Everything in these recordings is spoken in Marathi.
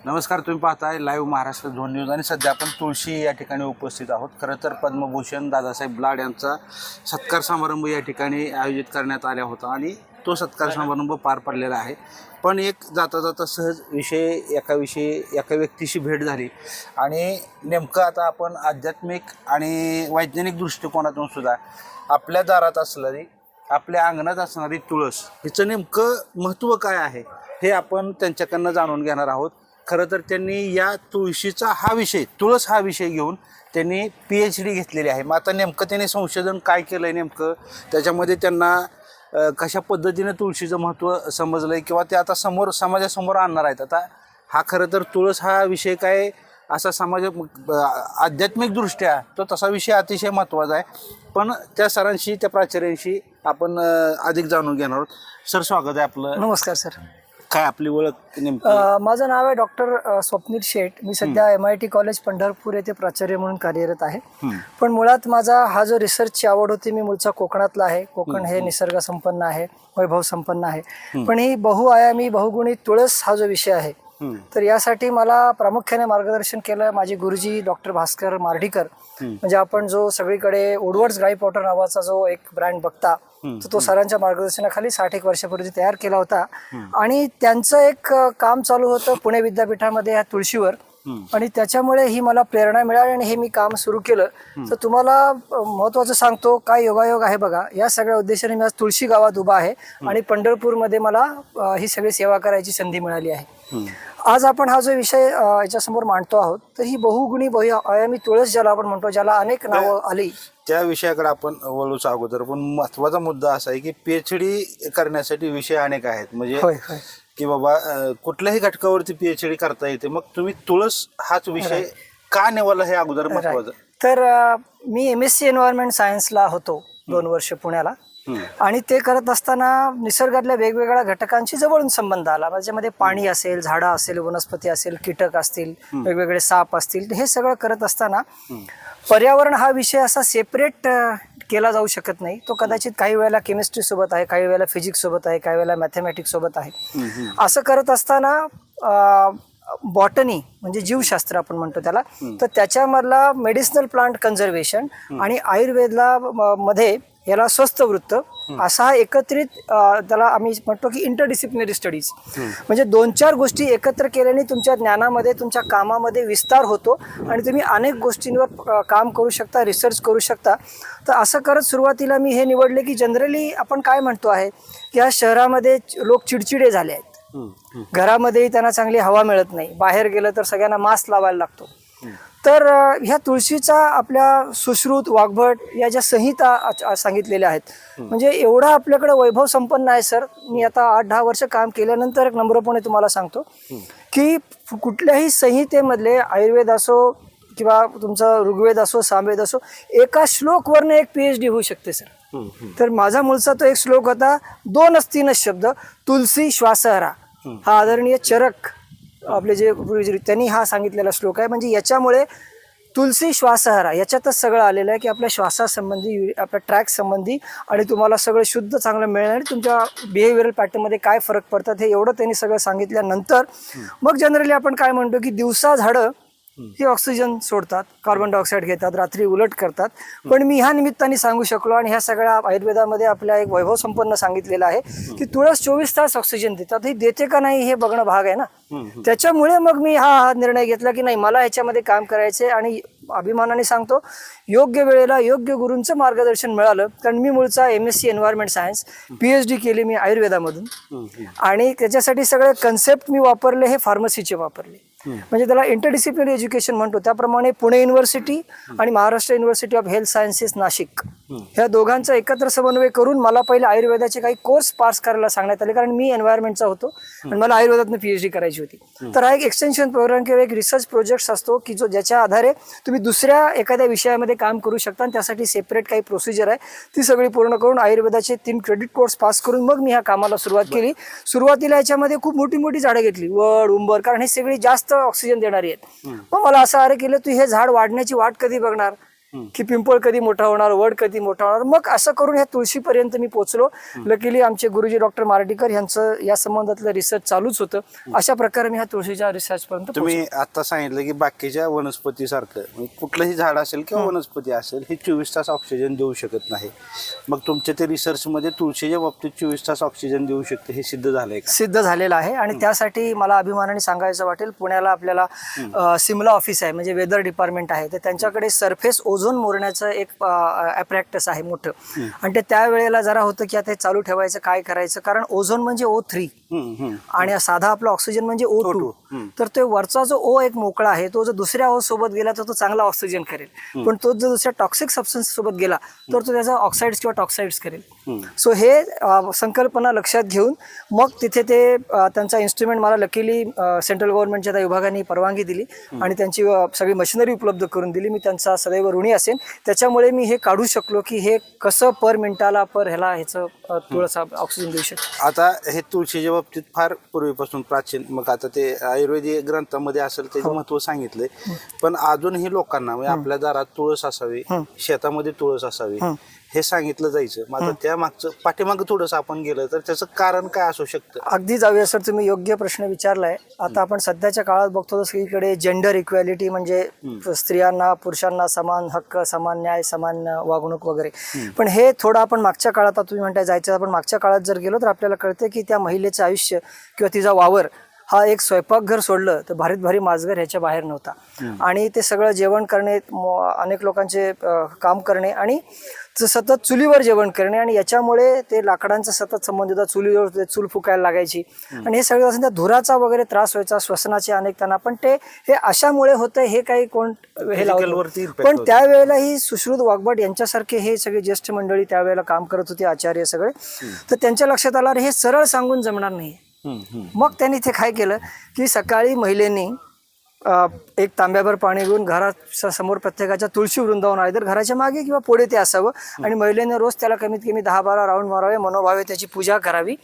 नमस्कार, तुम्ही पाहताय लाईव्ह महाराष्ट्र झोन न्यूज आणि सध्या आपण तुळशी या ठिकाणी उपस्थित आहोत. खरं तर पद्मभूषण दादासाहेब ब्लाड यांचा सत्कार समारंभ या ठिकाणी आयोजित करण्यात आला होता आणि तो सत्कार समारंभ पार पडलेला आहे. पण एक जाता जाता सहज एका व्यक्तीशी भेट झाली आणि नेमकं आता आपण आध्यात्मिक आणि वैज्ञानिक दृष्टिकोनातून सुद्धा आपल्या दारात असणारी, आपल्या अंगणात असणारी तुळस हिचं नेमकं महत्त्व काय आहे हे आपण त्यांच्याकडनं जाणून घेणार आहोत. खरं तर त्यांनी या तुळशीचा तुळस हा विषय घेऊन त्यांनी PhD घेतलेली आहे. मग आता नेमकं त्यांनी संशोधन काय केलं आहे, नेमकं त्याच्यामध्ये त्यांना कशा पद्धतीने तुळशीचं महत्त्व समजलं आहे किंवा ते आता समाजासमोर आणणार आहेत. आता हा खरं तर तुळस हा विषय काय असा आध्यात्मिकदृष्ट्या तो तसा विषय अतिशय महत्त्वाचा आहे. पण त्या सरांशी, त्या प्राचार्यांशी आपण अधिक जाणून घेणार आहोत. सर, स्वागत आहे आपलं. नमस्कार सर. काय आपली ओळख नेमकी? माझं नाव आहे डॉक्टर स्वप्नील शेठ. मी सध्या MIT कॉलेज पंढरपूर येथे प्राचार्य म्हणून कार्यरत आहे. पण मुळात माझा हा जो रिसर्चची आवड होती, मी मूळचा कोकणातला आहे. कोकण हे निसर्ग संपन्न आहे, वैभव संपन्न आहे. पण ही बहुआयामी बहुगुणी तुळस हा जो विषय आहे, तर यासाठी मला प्रामुख्याने मार्गदर्शन केलं माझे गुरुजी डॉक्टर भास्कर मार्डीकर. म्हणजे आपण जो सगळीकडे वुडवर्ड्स ड्राय पॉटर नावाचा जो एक ब्रँड बघता, तो सरांच्या मार्गदर्शनाखाली 60 वर्षापूर्वी तयार केला होता. आणि त्यांचं एक काम चालू होतं पुणे विद्यापीठामध्ये या तुळशीवर, आणि त्याच्यामुळे ही मला प्रेरणा मिळाली आणि हे मी काम सुरू केलं. तर तुम्हाला महत्वाचं सांगतो, काय योगायोग आहे बघा. या सगळ्या उद्देशाने मी आज तुळशी गावात उभा आहे आणि पंढरपूरमध्ये मला ही सगळी सेवा करायची संधी मिळाली आहे. आज आपण हा जो विषय याच्यासमोर मांडतो आहोत, तर ही बहुगुणी बहुआयामी तुळस ज्याला आपण म्हणतो, ज्याला अनेक नावं आली, त्या विषयाकडे आपण वळूच अगोदर. पण महत्वाचा मुद्दा असा आहे की PhD करण्यासाठी विषय अनेक आहेत. म्हणजे की बाबा कुठल्याही घटकावरती PhD करता येते. मग तुम्ही तुळस हाच विषय का निवडला हे अगोदर महत्वाचं. तर मी MSc एन्व्हायरमेंट सायन्सला होतो 2 वर्ष पुण्याला. आणि ते करत असताना निसर्गातल्या वेगवेगळ्या घटकांशी जवळून संबंध आला. त्याच्यामध्ये पाणी असेल, झाडं असेल, वनस्पती असेल, कीटक असतील, वेगवेगळे साप असतील. हे सगळं करत असताना पर्यावरण हा विषय असा सेपरेट केला जाऊ शकत नाही. तो कदाचित काही वेळेला केमिस्ट्री सोबत आहे, काही वेळेला फिजिक्स सोबत आहे, काही वेळेला मॅथमॅटिक्स सोबत आहे. असं करत असताना बॉटनी म्हणजे जीवशास्त्र आपण म्हणतो त्याला, तर त्याच्यामधला मेडिसिनल प्लांट कन्झर्वेशन आणि आयुर्वेदला मध्ये याला स्वस्थ वृत्त असा हा एकत्रित त्याला आम्ही म्हणतो की इंटरडिसिप्लिनरी स्टडीज. म्हणजे 2-4 गोष्टी एकत्र केल्याने तुमच्या ज्ञानामध्ये, तुमच्या कामामध्ये विस्तार होतो आणि तुम्ही अनेक गोष्टींवर काम करू शकता, रिसर्च करू शकता. तर असं करत सुरुवातीला मी हे निवडले की जनरली आपण काय म्हणतो आहे की ह्या शहरामध्ये लोक चिडचिडे झाले आहेत. घरामध्येही त्यांना चांगली हवा मिळत नाही, बाहेर गेलं तर सगळ्यांना मास्क लावायला लागतो. तर ह्या तुळशीचा आपल्या सुश्रुत, वाग्भट या ज्या संहिता सांगितलेल्या आहेत, म्हणजे एवढा आपल्याकडे वैभव संपन्न आहे सर. मी आता 8-10 वर्ष काम केल्यानंतर एक नम्रपणे तुम्हाला सांगतो की कुठल्याही संहितेमधले आयुर्वेद असो किंवा तुमचा ऋग्वेद असो, सामवेद असो, एका श्लोकवरनं एक PhD होऊ शकते सर. तर माझा मूळचा तो एक श्लोक होता, 2 3 शब्द, तुलसी श्वासहरा. हा आदरणीय चरक आपले जे गुरुजी त्यांनी हा सांगितलेला श्लोक आहे. म्हणजे याच्यामुळे तुलसी श्वासहरा याच्यातच सगळं आलेलं आहे की आपल्या श्वासासंबंधी, आपल्या ट्रॅक संबंधी, आणि तुम्हाला सगळं शुद्ध चांगलं मिळणार, तुमच्या बिहेवियरल पॅटर्नमध्ये काय फरक पडतात हे एवढं त्यांनी सगळं सांगितल्यानंतर मग जनरली आपण काय म्हणतो की दिवसा झाडं ही ऑक्सिजन सोडतात, कार्बन डायऑक्साईड घेतात, रात्री उलट करतात. पण मी ह्या निमित्ताने सांगू शकलो, आणि ह्या सगळ्या आयुर्वेदामध्ये आपल्या एक वैभव संपन्न सांगितलेलं आहे की तुळस 24 तास ऑक्सिजन देतात. ही देते का नाही हे बघणं भाग आहे ना. त्याच्यामुळे मग मी हा निर्णय घेतला की नाही, मला ह्याच्यामध्ये काम करायचे. आणि अभिमानाने सांगतो, योग्य वेळेला योग्य गुरूंचं मार्गदर्शन मिळालं. कारण मी मूळचा MSc एन्व्हायरमेंट सायन्स, PhD केली मी आयुर्वेदामधून. आणि त्याच्यासाठी सगळे कन्सेप्ट मी वापरले हे फार्मसीचे वापरले. म्हणजे त्याला इंटरडिसिप्लिनरी एज्युकेशन म्हणतो. त्याप्रमाणे पुणे युनिव्हर्सिटी आणि Maharashtra university of health sciences Nashik ह्या दोघांचा एकत्र समन्वय करून मला पहिले आयुर्वेदाचे काही कोर्स पास करायला सांगण्यात आले. कारण मी एन्व्हायरमेंटचा होतो आणि मला आयुर्वेदातून PhD करायची होती. तर हा एक एक्सटेन्शन प्रोग्राम किंवा एक रिसर्च प्रोजेक्ट असतो की ज्याच्या आधारे तुम्ही दुसऱ्या एखाद्या विषयामध्ये काम करू शकता. आणि त्यासाठी सेपरेट काही प्रोसिजर आहे, ती सगळी पूर्ण करून आयुर्वेदाचे 3 क्रेडिट कोर्स पास करून मग मी ह्या कामाला सुरुवात केली. सुरुवातीला याच्यामध्ये खूप मोठी मोठी झाडं घेतली, वड, उंबर, कारण हे सगळी जास्त ऑक्सिजन देणारी आहेत. मग मला असं केलं, तू हे झाड वाढण्याची वाट कधी बघणार, की पिंपळ कधी मोठा होणार, वड कधी मोठा होणार. मग असं करून ह्या तुळशीपर्यंत मी पोहोचलो. लकीली आमचे गुरुजी डॉक्टर मार्डीकर यांचं या संबंधातलं रिसर्च चालूच होतं. अशा प्रकारे मी ह्या तुळशीच्या रिसर्च पर्यंत तुम्ही आता सांगितलं की बाकीच्या वनस्पती सारखं कुठलंही झाड असेल किंवा वनस्पती असेल हे 24 तास ऑक्सिजन देऊ शकत नाही. मग तुमच्या ते रिसर्चमध्ये तुळशीच्या बाबतीत 24 तास ऑक्सिजन देऊ शकते हे सिद्ध झालंय का? सिद्ध झालेलं आहे. आणि त्यासाठी मला अभिमानाने सांगायचं वाटेल, पुण्याला आपल्याला सिमला ऑफिस आहे, म्हणजे वेदर डिपार्टमेंट आहे, तर त्यांच्याकडे सरफेस ओझोन मोरण्याचं एक ॲप्रॅक्टिस आहे मोठं. आणि ते त्यावेळेला जरा होतं की आता हे चालू ठेवायचं, काय करायचं, कारण ओझोन म्हणजे O3 आणि साधा आपला ऑक्सिजन म्हणजे O2. तर तो वरचा जो O एक मोकळा आहे, तो जर दुसऱ्या O सोबत गेला तर तो चांगला ऑक्सिजन करेल, पण तो जर दुसऱ्या टॉक्सिक सबस्टन्स सोबत गेला तर तो त्याचा ऑक्साईड्स किंवा टॉक्साईड्स करेल. सो हे संकल्पना लक्षात घेऊन मग तिथे ते त्यांचा इन्स्ट्रुमेंट मला लकीली सेंट्रल गव्हर्नमेंटच्या त्या विभागाने परवानगी दिली आणि त्यांची सगळी मशिनरी उपलब्ध करून दिली. मी त्यांचा सदैव ऋणी असेन. त्याच्यामुळे मी हे काढू शकलो की हे कसं पर मिनिटाला ह्याचं तुळस ऑक्सिजन देऊ शकतो. आता हे तुळशीच्या बाबतीत फार पूर्वीपासून प्राचीन, मग आता ते आयुर्वेदिक ग्रंथामध्ये असेल त्याचं महत्व सांगितलंय, पण अजूनही लोकांना म्हणजे आपल्या दारात तुळस असावी, शेतामध्ये तुळस असावी हे सांगितलं जायचं. मग आता त्या मागचं पाठीमागं थोडंसं आपण गेलं तर त्याचं कारण काय असू शकतं? अगदी जाऊया सर, तुम्ही योग्य प्रश्न विचारलाय. आता आपण सध्याच्या काळात बघतो तर सगळीकडे जेंडर इक्वॅलिटी, म्हणजे स्त्रियांना पुरुषांना समान हक्क, समान न्याय, समान वागणूक वगैरे. पण हे थोडं आपण मागच्या काळात, तुम्ही म्हणताय जायचं, आपण मागच्या काळात जर गेलो तर आपल्याला कळतं की त्या महिलेचं आयुष्य किंवा तिचा वावर हा एक स्वयंपाकघर सोडलं तर भारीत भारी माजघर ह्याच्या बाहेर नव्हता. आणि ते सगळं जेवण करणे, अनेक लोकांचे काम करणे आणि सतत चुलीवर जेवण करणे, आणि याच्यामुळे ते लाकडांचा सतत संबंध होता. चुलीवर चूल फुकायला लागायची आणि हे सगळं असं त्या धुराचा वगैरे त्रास व्हायचा, श्वसनाचे अनेक त्यांना. पण ते हे अशामुळे होतं हे काही कोण हे लावलं. पण त्यावेळेला ही सुश्रुत वाघबट यांच्यासारखे हे सगळे ज्येष्ठ मंडळी त्यावेळेला काम करत होते, आचार्य सगळे. तर त्यांच्या लक्षात आलं हे सरळ सांगून जमणार नाही. मग त्यांनी ते काय केलं की सकाळी महिलेनी एक तांब्याभर पाणी घेऊन घराच्या समोर प्रत्येकाच्या तुळशी वृंदावन आहे, तर घराच्या मागे किंवा पुढे ते असावं, आणि महिलेने रोज त्याला कमीत कमी 10-12 राऊंड मारावे, मनोभावे त्याची पूजा करावी.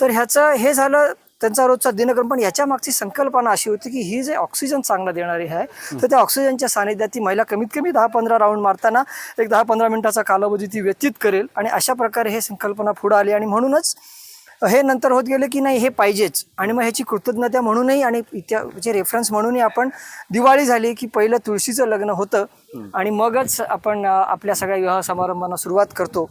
तर ह्याचं हे झालं त्यांचा रोजचा दिनक्रम. पण याच्या मागची संकल्पना अशी होती की ही जे ऑक्सिजन चांगला देणारी आहे, तर त्या ऑक्सिजनच्या सानिध्यात ती महिला कमीत कमी 10-15 राऊंड मारताना एक 10-15 मिनिटाचा कालावधी ती व्यतीत करेल. आणि अशा प्रकारे हे संकल्पना पुढे आली. आणि म्हणूनच हे नंतर होत गेले की नाही हे पाहिजेच. आणि मग ह्याची कृतज्ञता म्हणूनही आणि त्याचे रेफरन्स म्हणूनही आपण दिवाळी झाली की पहिलं तुळशीचं लग्न होतं आणि मगच आपण आपल्या सगळ्या विवाह समारंभांना सुरुवात करतो.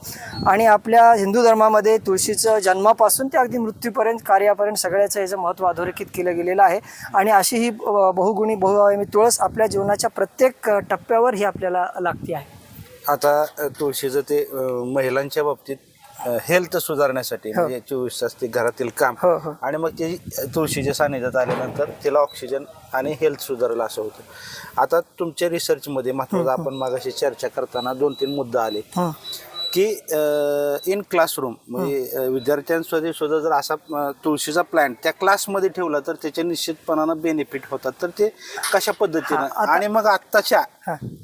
आणि आपल्या हिंदू धर्मामध्ये तुळशीचं जन्मापासून ते अगदी मृत्यूपर्यंत, कार्यापर्यंत सगळ्याचं याचं महत्त्व अधोरेखित केलं गेलेलं आहे. आणि अशी ही बहुगुणी बहुआयामी तुळस आपल्या जीवनाच्या प्रत्येक टप्प्यावर ही आपल्याला लागती आहे. आता तुळशीचं ते महिलांच्या बाबतीत हेल्थ सुधारण्यासाठी म्हणजे 24 तास ते घरातील काम आणि मग ते तुळशीच्या सानिध्यात आल्यानंतर तिला ऑक्सिजन आणि हेल्थ सुधारलं असं होतं. आता तुमच्या रिसर्चमध्ये महत्त्वाचा आपण मागाशी चर्चा करताना 2-3 मुद्दे आले की इन क्लासरूम म्हणजे विद्यार्थ्यांमध्ये सुद्धा जर असा तुळशीचा प्लॅन्ट त्या क्लासमध्ये ठेवला तर त्याचे निश्चितपणानं बेनिफिट होतात. तर ते कशा पद्धतीनं आणि मग आत्ताच्या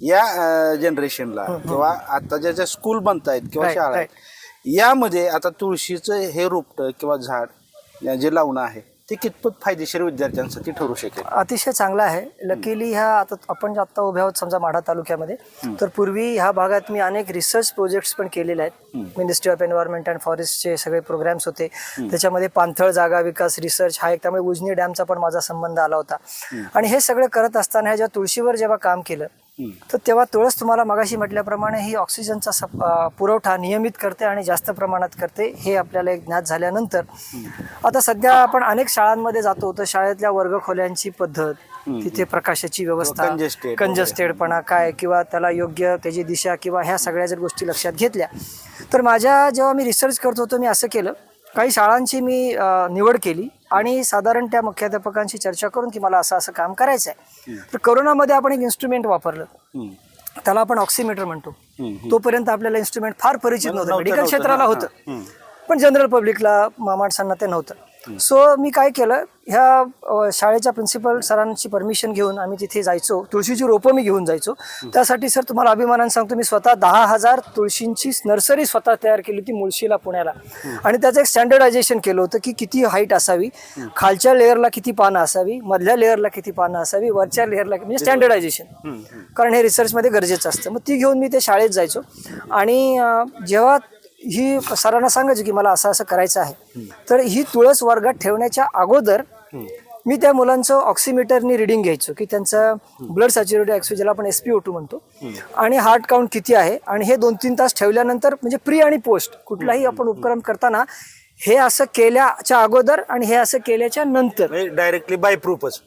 या जनरेशनला किंवा आत्ताच्या ज्या स्कूल बनत आहेत किंवा शाळा आहेत यामध्ये आता तुळशीचं हे रोपटं किंवा झाड जे लावणं आहे ते कितपत फायदेशीर विद्यार्थ्यांसाठी ठरू शकेल? अतिशय चांगला आहे. लकीली ह्या आता आपण आत्ता उभ्या आहोत समजा माढा तालुक्यामध्ये, तर पूर्वी ह्या भागात मी अनेक रिसर्च प्रोजेक्ट्स पण केलेले आहेत. मिनिस्ट्री ऑफ एन्व्हायरमेंट अँड फॉरेस्टचे सगळे प्रोग्राम्स होते. त्याच्यामध्ये पाणथळ जागा विकास रिसर्च हा एक, त्यामुळे उजनी डॅमचा पण माझा संबंध आला होता. आणि हे सगळं करत असताना जेव्हा तुळशीवर जेव्हा काम केलं तर तेव्हा तुळस तुम्हाला मगाशी म्हटल्याप्रमाणे ही ऑक्सिजनचा पुरवठा नियमित करते आणि जास्त प्रमाणात करते हे आपल्याला एक ज्ञात झाल्यानंतर आता सध्या आपण अनेक शाळांमध्ये जातो तर शाळेतल्या वर्गखोल्यांची पद्धत, तिथे प्रकाशाची व्यवस्था, कंजस्टेडपणा काय किंवा त्याला योग्य त्याची दिशा किंवा ह्या सगळ्या जर गोष्टी लक्षात घेतल्या तर जेव्हा मी रिसर्च करत होतो मी असं केलं, काही शाळांची मी निवड केली आणि साधारण त्या मुख्याध्यापकांशी चर्चा करून की मला असं काम करायचं आहे. तर कोरोनामध्ये आपण एक इन्स्ट्रुमेंट वापरलं, त्याला आपण ऑक्सिमीटर म्हणतो. तोपर्यंत आपल्याला इन्स्ट्रुमेंट फार परिचित नव्हतं, मेडिकल क्षेत्राला होतं पण जनरल पब्लिकला माणसांना ते नव्हतं. सो मी काय केलं, ह्या शाळेच्या प्रिन्सिपल सरांची परमिशन घेऊन आम्ही तिथे जायचो. तुळशीची रोपं मी घेऊन जायचो. त्यासाठी सर तुम्हाला अभिमानाने सांगतो, मी स्वतः 10,000 तुळशींची नर्सरी स्वतः तयार केली होती मुळशीला, पुण्याला. आणि त्याचं एक स्टँडर्डायझेशन केलं होतं की किती हाईट असावी, खालच्या लेअरला किती पानं असावी, मधल्या लेअरला किती पानं असावी, वरच्या लेअरला, म्हणजे स्टँडर्डायझेशन, कारण हे रिसर्चमध्ये गरजेचं असतं. मग ती घेऊन मी ते शाळेत जायचो. आणि जेव्हा ही सरांना सांगायची की मला असं असं करायचं आहे, तर ही तुळस वर्गात ठेवण्याच्या अगोदर मी त्या मुलांचं ऑक्सिमीटरनी रिडिंग घ्यायचो की त्यांचं ब्लड सॅच्युरेटेड ऑक्सिजन, ज्याला आपण SpO2 म्हणतो, आणि हार्ट काउंट किती आहे. आणि हे 2-3 तास ठेवल्यानंतर, म्हणजे प्री आणि पोस्ट कुठलाही आपण उपक्रम करताना हे असं केल्याच्या अगोदर आणि हे असं केल्याच्या नंतर डायरेक्टली बायप्रूफच.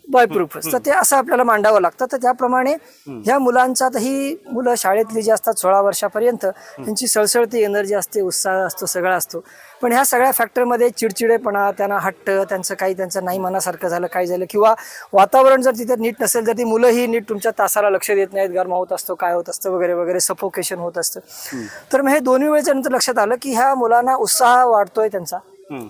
तर ते असं आपल्याला मांडावं लागतं. तर त्याप्रमाणे ह्या मुलांचा, आता ही मुलं शाळेतली जी असतात 16 वर्षापर्यंत, त्यांची सळसळती एनर्जी असते, उत्साह असतो, सगळा असतो. पण ह्या सगळ्या फॅक्टरमध्ये चिडचिडेपणा, त्यांना हट्ट, त्यांचं नाही मनासारखं झालं, काय झालं, किंवा वातावरण जर तिथे नीट नसेल तर ती मुलंही नीट तुमच्या तासाला लक्ष देत नाहीत, गरम होत असतो, काय होत असतं वगैरे वगैरे, सफोकेशन होत असतं. तर मग हे दोन्ही वेळेच्या नंतर लक्षात आलं की ह्या मुलांना उत्साह वाढतोय,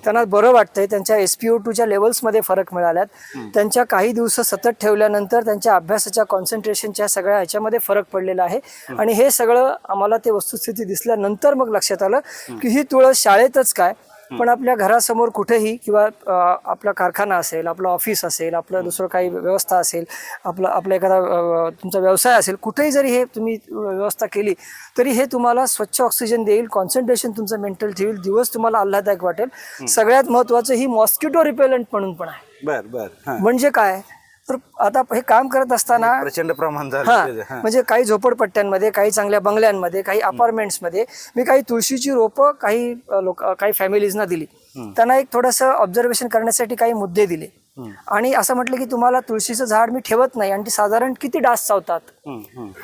त्यांना बरं वाटतंय, त्यांच्या SpO2च्या लेवल्समध्ये फरक मिळाल्यात, त्यांच्या काही दिवस सतत ठेवल्यानंतर त्यांच्या अभ्यासाच्या कॉन्सन्ट्रेशनच्या सगळ्या ह्याच्यामध्ये फरक पडलेला आहे. आणि हे सगळं आम्हाला ते वस्तुस्थिती दिसल्यानंतर मग लक्षात आलं की ही तुळस शाळेतच काय, पण आपल्या घरासमोर कुठेही, किंवा आपला कारखाना असेल, आपलं ऑफिस असेल, आपलं दुसरं काही व्यवस्था असेल, आपला एखादा तुमचा व्यवसाय असेल, कुठेही जरी हे तुम्ही व्यवस्था केली तरी हे तुम्हाला स्वच्छ ऑक्सिजन देईल, कॉन्सन्ट्रेशन तुमचं मेंटल ठेवील, दिवस तुम्हाला आल्हाददायक वाटेल. सगळ्यात महत्त्वाचं ही मॉस्किटो रिपेलंट म्हणून पण आहे. म्हणजे काय, तर आता हे काम करत असताना प्रचंड प्रमाण म्हणजे काही झोपडपट्ट्यांमध्ये, काही चांगल्या बंगल्यांमध्ये, काही अपार्टमेंट्समध्ये मी काही तुळशीची रोपं काही फॅमिलीजना दिली. त्यांना एक थोडंसं ऑब्झर्वेशन करण्यासाठी काही मुद्दे दिले. आणि असं म्हटलं की तुम्हाला तुळशीचं झाड मी ठेवत नाही, आणि ते साधारण किती डास चावतात.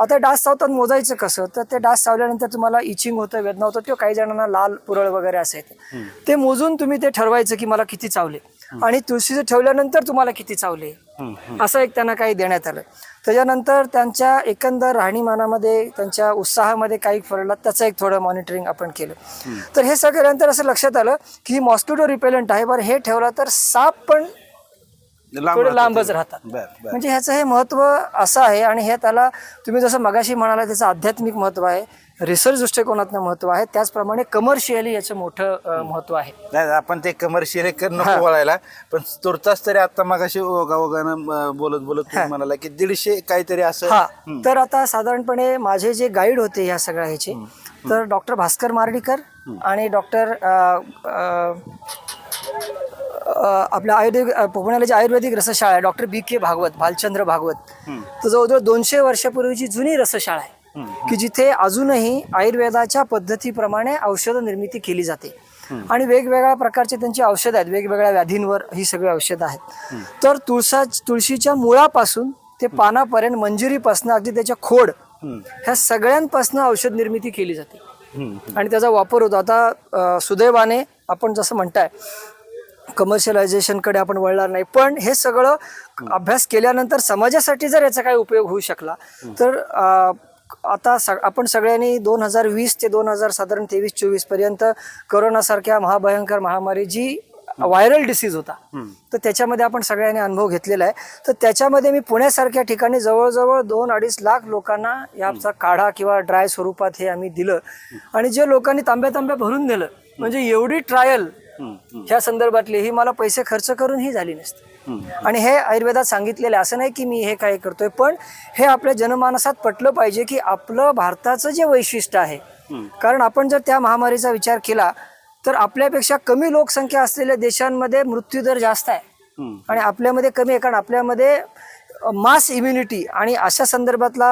आता डास चावतात मोजायचं कसं, तर ते डास चावल्यानंतर तुम्हाला इचिंग होतं, वेदना होतं, किंवा काही जणांना लाल पुरळ वगैरे असायचं. ते मोजून तुम्ही ते ठरवायचं की मला किती चावले, आणि तुळशीचं ठेवल्यानंतर तुम्हाला किती चावले, असं एक त्यांना काही देण्यात आलं. त्याच्यानंतर त्यांच्या एकंदर राहणीमानामध्ये, त्यांच्या उत्साहामध्ये काही फरक, त्याचं एक थोडं मॉनिटरिंग आपण केलं. तर हे सगळ्यानंतर असं लक्षात आलं की ही मॉस्किटो रिपेलंट आहे. बरं, हे ठेवलं तर साप पण थोडे लांबच राहतात. म्हणजे ह्याचं हे महत्व असं आहे. आणि हे त्याला तुम्ही जसं मगाशी म्हणाला, त्याचं आध्यात्मिक महत्व आहे, रिसर्च दृष्टिकोनातनं महत्व आहे, त्याचप्रमाणे कमर्शियली याचं मोठं महत्व आहे. नाही, आपण ते कमर्शियल नको बोलायला, पण तुर्तास तरी आता मगाशी ओघानं बोलत तुम्ही म्हणाला की 150 काहीतरी असं. तर आता साधारणपणे माझे जे गाईड होते ह्या सगळ्या ह्याचे, तर डॉक्टर भास्कर मार्डीकर आणि डॉक्टर आपल्या पुण्याला जी आयुर्वेदिक रसशाळा आहे, डॉक्टर BK भागवत, भालचंद्र भागवत, तर जवळजवळ 200 वर्षापूर्वीची जुनी रसशाळा आहे की जिथे अजूनही आयुर्वेदाच्या पद्धतीप्रमाणे औषध निर्मिती केली जाते. आणि वेगवेगळ्या प्रकारचे त्यांची औषधं आहेत, वेगवेगळ्या व्याधींवर ही सगळी औषधं आहेत. तर तुळशीच्या मुळापासून ते पानापर्यंत, मंजिरीपासून अगदी त्याच्या खोड, ह्या सगळ्यांपासून औषध निर्मिती केली जाते आणि त्याचा वापर होतो. आता सुदैवाने आपण जसं म्हणताय कमर्शियलायझेशनकडे आपण वळणार नाही, पण हे सगळं अभ्यास केल्यानंतर समाजासाठी जर याचा काही उपयोग होऊ शकला तर आता आपण सगळ्यांनी 2020 ते 2023-24 पर्यंत कोरोनासारख्या महाभयंकर महामारी, जी व्हायरल डिसीज होता, तर त्याच्यामध्ये आपण सगळ्यांनी अनुभव घेतलेला आहे. तर त्याच्यामध्ये मी पुण्यासारख्या ठिकाणी जवळजवळ 2-2.5 लाख लोकांना याचा काढा किंवा ड्राय स्वरूपात हे आम्ही दिलं. आणि जे लोकांनी तांब्या भरून दिलं, म्हणजे एवढी ट्रायल ह्या संदर्भातली ही मला पैसे खर्च करून ही झाली नसते. आणि हे आयुर्वेदात सांगितलेलं आहे. असं नाही की मी हे काय करतोय, पण हे आपल्या जनमानसात पटलं पाहिजे की आपलं भारताचं जे वैशिष्ट्य आहे, कारण आपण जर त्या महामारीचा विचार केला तर आपल्यापेक्षा कमी लोकसंख्या असलेल्या देशांमध्ये मृत्यूदर जास्त आहे आणि आपल्यामध्ये कमी आहे, कारण आपल्यामध्ये मास इम्युनिटी आणि अशा संदर्भातला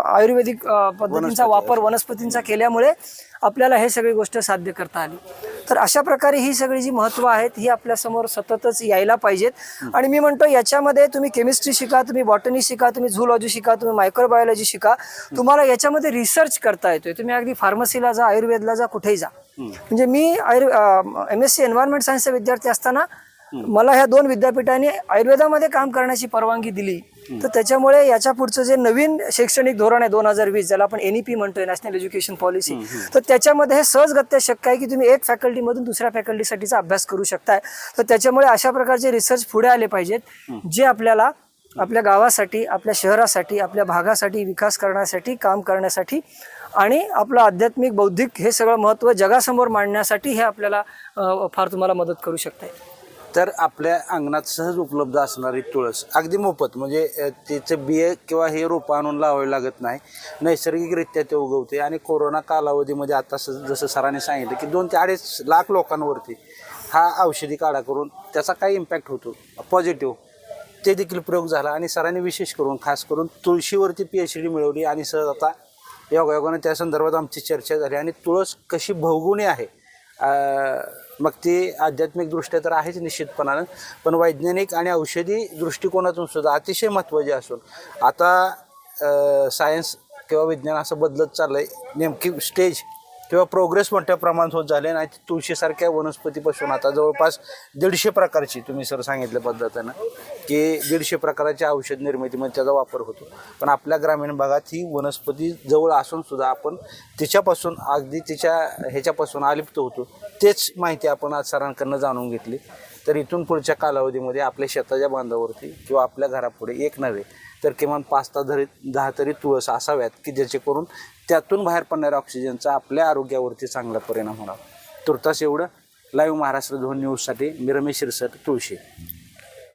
आयुर्वेदिक पद्धतींचा वापर, वनस्पतींचा केल्यामुळे आपल्याला हे सगळी गोष्ट साध्य करता आली. तर अशा प्रकारे ही सगळी जी महत्त्व आहेत ही आपल्यासमोर सततच यायला पाहिजेत. आणि मी म्हणतो याच्यामध्ये तुम्ही केमिस्ट्री शिका, तुम्ही बॉटनी शिका, तुम्ही झूलॉजी शिका, तुम्ही मायक्रोबायोलॉजी शिका, तुम्हाला याच्यामध्ये रिसर्च करता येतोय. तुम्ही अगदी फार्मसीला जा, आयुर्वेदला जा, कुठेही जा. म्हणजे मी MSc एन्व्हायरमेंट सायन्सचा विद्यार्थी असताना मला ह्या 2 विद्यापीठांनी आयुर्वेदामध्ये काम करण्याची परवानगी दिली, तर त्याच्यामुळे याच्या पुढचं जे नवीन शैक्षणिक धोरण आहे 2020, ज्याला आपण NEP म्हणतोय, नॅशनल एज्युकेशन पॉलिसी, तर त्याच्यामध्ये हे सहजगत्या शक्य आहे की तुम्ही एक फॅकल्टीमधून दुसऱ्या फॅकल्टीसाठीचा अभ्यास करू शकताय. तर त्याच्यामुळे अशा प्रकारचे रिसर्च पुढे आले पाहिजेत, जे आपल्याला आपल्या गावासाठी, आपल्या शहरासाठी, आपल्या भागासाठी विकास करण्यासाठी, काम करण्यासाठी आणि आपलं आध्यात्मिक, बौद्धिक हे सगळं महत्त्व जगासमोर मांडण्यासाठी हे आपल्याला फार तुम्हाला मदत करू शकते. तर आपल्या अंगणात सहज उपलब्ध असणारी तुळस अगदी मोफत, म्हणजे तिचं बिये किंवा हे रोपं आणून लावावे लागत नाही, नैसर्गिकरित्या ते उगवते. आणि कोरोना कालावधीमध्ये आता जसं सरांनी सांगितलं की 2 ते 2.5 लाख लोकांवरती हा औषधी काढा करून त्याचा काय इम्पॅक्ट होतो पॉझिटिव्ह, ते देखील प्रयोग झाला. आणि सरांनी विशेष करून खास करून तुळशीवरती PhD मिळवली. आणि सहज आता योगायोगाने त्या संदर्भात आमची चर्चा झाली. आणि तुळस कशी बहुगुणी आहे, मग ती आध्यात्मिक दृष्ट्या तर आहेच निश्चितपणानं, पण वैज्ञानिक आणि औषधी दृष्टिकोनातून सुद्धा अतिशय महत्त्वाची असून आता सायन्स किंवा विज्ञान असं बदलत चाललं आहे, नेमकी स्टेज किंवा प्रोग्रेस मोठ्या प्रमाणात होत झाले. आणि तुळशीसारख्या वनस्पतीपासून आता जवळपास 150 प्रकारची, तुम्ही सर सांगितल्या पद्धतीनं की 150 प्रकारच्या औषध निर्मितीमध्ये त्याचा वापर होतो. पण आपल्या ग्रामीण भागात ही वनस्पती जवळ असून सुद्धा आपण तिच्यापासून अगदी तिच्या ह्याच्यापासून अलिप्त होतो. तेच माहिती आपण आज सरांकडनं जाणून घेतली. तर इथून पुढच्या कालावधीमध्ये आपल्या शेताच्या बांधावरती किंवा आपल्या घरापुढे एक नव्हे तर किमान 5 ते 10 तरी तुळस असाव्यात की जेणेकरून त्यातून बाहेर पडणाऱ्या ऑक्सिजनचा आपल्या आरोग्यावरती चांगला परिणाम होणार. तुर्तास एवढं. लाईव्ह महाराष्ट्र 2 न्यूजसाठी मी रमेश शिरसट, तुळशी.